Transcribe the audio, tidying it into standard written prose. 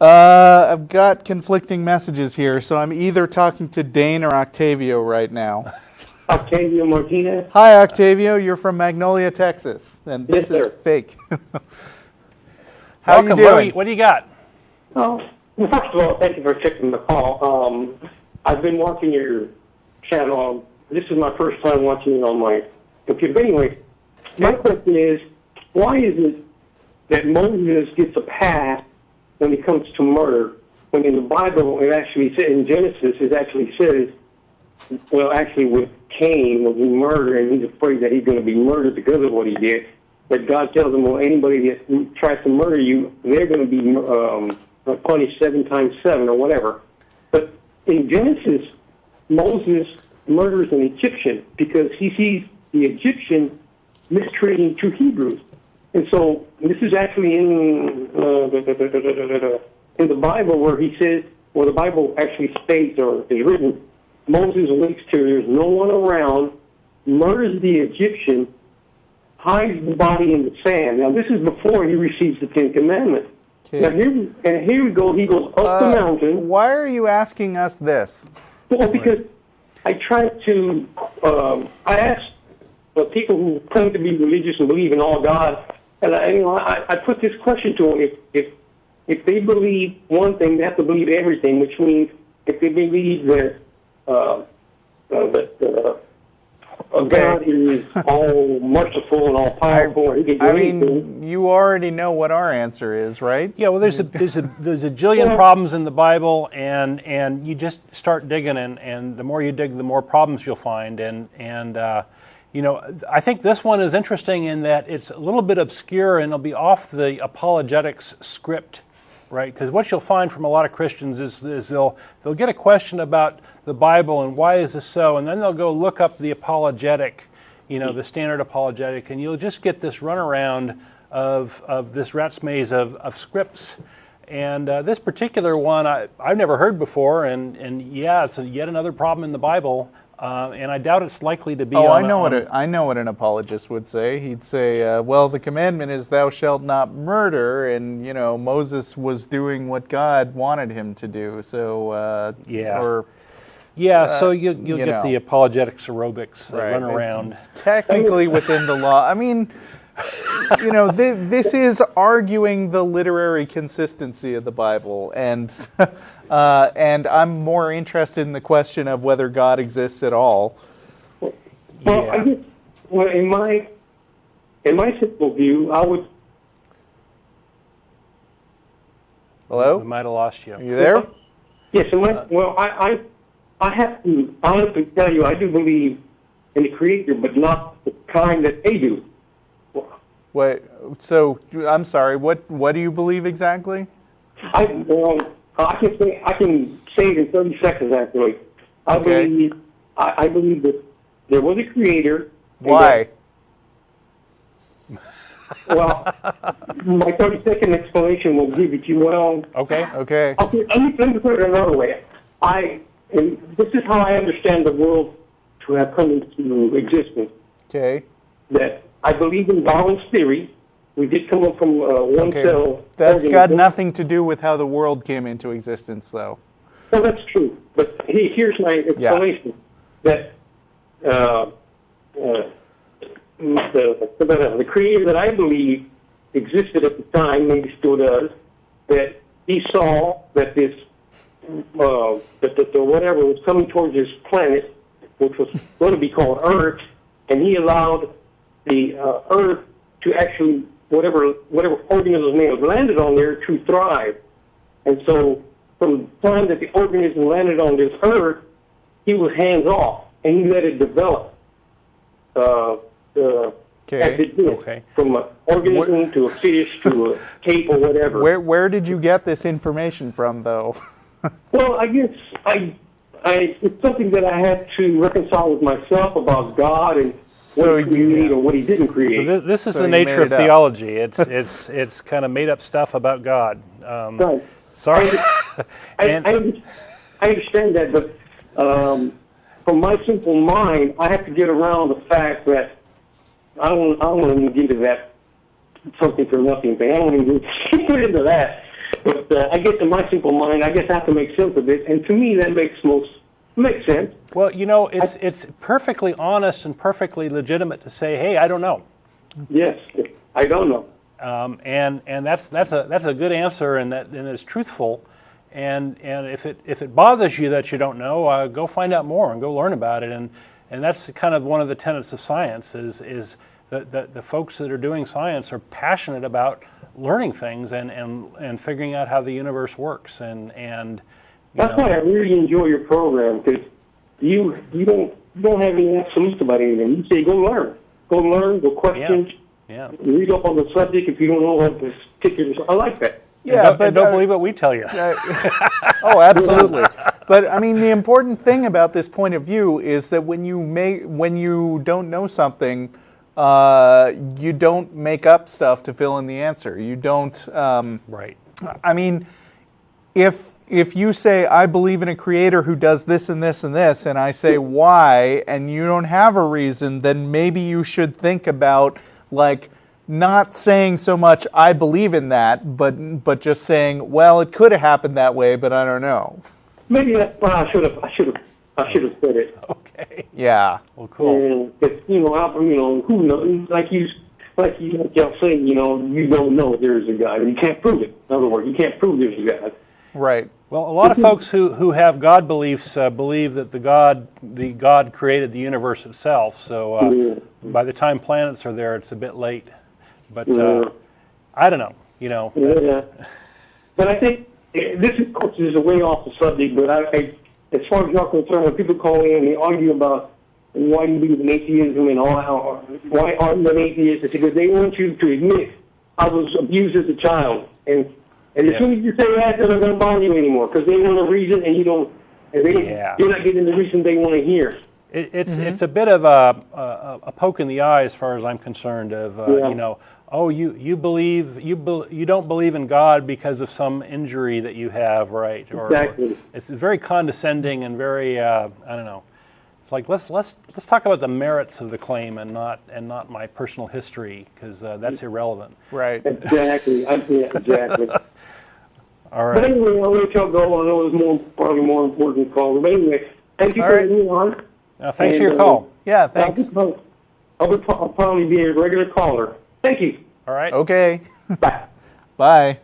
I've got conflicting messages here, so I'm either talking to Dane or Octavio right now. Octavio Martinez? Hi, Octavio. You're from Magnolia, Texas, and this Yes, is sir. fake. How Welcome. you doing? What do you got? Oh, well, first of all, thank you for taking the call. I've been watching your channel. This is my first time watching it on my computer. But anyway, my question is, why is it that Moses gets a pass when it comes to murder, when in the Bible it actually says, in Genesis, it actually says, well, actually with Cain, when he murdered, and he's afraid that he's going to be murdered because of what he did, that God tells him, well, anybody that tries to murder you, they're going to be punished 7 times 7 or whatever. But in Genesis, Moses murders an Egyptian because he sees the Egyptian mistreating 2 Hebrews. And so this is actually in the Bible where he says, well, the Bible actually states or is written, Moses waits till there's no one around, murders the Egyptian, hides the body in the sand. Now, this is before he receives the 10 Commandments. Okay. Now, here we go. He goes up the mountain. Why are you asking us this? Well, because I tried to, I asked people who claim to be religious and believe in all God, and I put this question to them. If they believe one thing, they have to believe everything, which means if they believe that God is all merciful and all powerful, and he can do anything. You already know what our answer is, right? Yeah, well, there's a jillion problems in the Bible, and you just start digging, and the more you dig, the more problems you'll find, and I think this one is interesting in that it's a little bit obscure and it'll be off the apologetics script, right? Because what you'll find from a lot of Christians is they'll get a question about the Bible and why is this so, and then they'll go look up the apologetic, the standard apologetic, and you'll just get this runaround of this rat's maze of scripts. And this particular one I've never heard before, and yeah, it's yet another problem in the Bible. And I doubt it's likely to be. I know what an apologist would say. He'd say, "Well, the commandment is thou shalt not murder," and Moses was doing what God wanted him to do. So so you'll get the apologetics aerobics run around. It's technically within the law. I mean, this is arguing the literary consistency of the Bible, and I'm more interested in the question of whether God exists at all. Well, I guess, in my simple view, I would. Hello? We might have lost you. Are you there? Yes. I have to honestly tell you, I do believe in the Creator, but not the kind that they do. Wait, so I'm sorry. What do you believe exactly? I can say it in 30 seconds. Actually, I believe that there was a Creator. Why? Well, my 30-second explanation will give it to you. Well, okay. Let me put it another way. This is how I understand the world to have come into existence. Okay. That I believe in Darwin's theory. We did come up from one cell. That's got nothing to do with how the world came into existence, though. Well, that's true. But here's my explanation. That the Creator that I believe existed at the time, maybe still does, that he saw that this that the whatever was coming towards this planet, which was going to be called Earth, and he allowed the Earth to actually, whatever organism may have landed on there, to thrive. And so from the time that the organism landed on this Earth, he was hands off, and he let it develop. As it did, from an organism to a fish to a cape or whatever. Where did you get this information from, though? Well, I guess it's something that I had to reconcile with myself about God and what he created or what he didn't create. So this is the nature of theology. It's kind of made up stuff about God. Right. Sorry. I understand that, but from my simple mind, I have to get around the fact that I don't want to get into that something for nothing thing. I don't want to get into that. But I guess in my simple mind, I guess I have to make sense of it, and to me, that makes sense. Well, it's perfectly honest and perfectly legitimate to say, "Hey, I don't know." Yes, I don't know. And that's a good answer, and it's truthful. And if it bothers you that you don't know, go find out more and go learn about it. And that's kind of one of the tenets of science is that the folks that are doing science are passionate about learning things and figuring out how the universe works. And that's why I really enjoy your program, because you don't have any absolutes about anything. You say go learn, go question. Yeah. Read up on the subject if you don't know what this particular. I like that. Yeah, but don't believe what we tell you. Oh, absolutely. But I mean, the important thing about this point of view is that when you don't know something, you don't make up stuff to fill in the answer. You don't. Right. I mean, if you say I believe in a creator who does this and this and this, and I say why, and you don't have a reason, then maybe you should think about like not saying so much I believe in that, but just saying, well, it could have happened that way, but I don't know. Maybe that's why I should have said it. Okay. Yeah. Well, cool. And who knows? Like y'all say, you don't know there's a God, and you can't prove it. In other words, you can't prove there's a God. Right. Well, a lot of folks who have God beliefs believe that the God created the universe itself. So by the time planets are there, it's a bit late. But I don't know. Yeah. But I think this is a way off the subject. But as far as y'all concerned, when people call in and they argue about why you believe in atheism and why aren't you an atheist, it's because they want you to admit I was abused as a child, and as soon as you say that, they're not going to bother you anymore because they want a reason, and you don't. And you're not getting the reason they want to hear. It's a bit of a poke in the eye as far as I'm concerned. You don't believe in God because of some injury that you have, right? Exactly. Or it's very condescending and very I don't know. It's like let's talk about the merits of the claim and not my personal history, because that's irrelevant. Right. Exactly. Exactly. All right. But anyway, I'll let y'all go. I know it's probably more important call. But anyway, thank you for having me on. Thanks for your call. Yeah, thanks. I'll probably be a regular caller. Thank you. All right. Okay. Bye. Bye.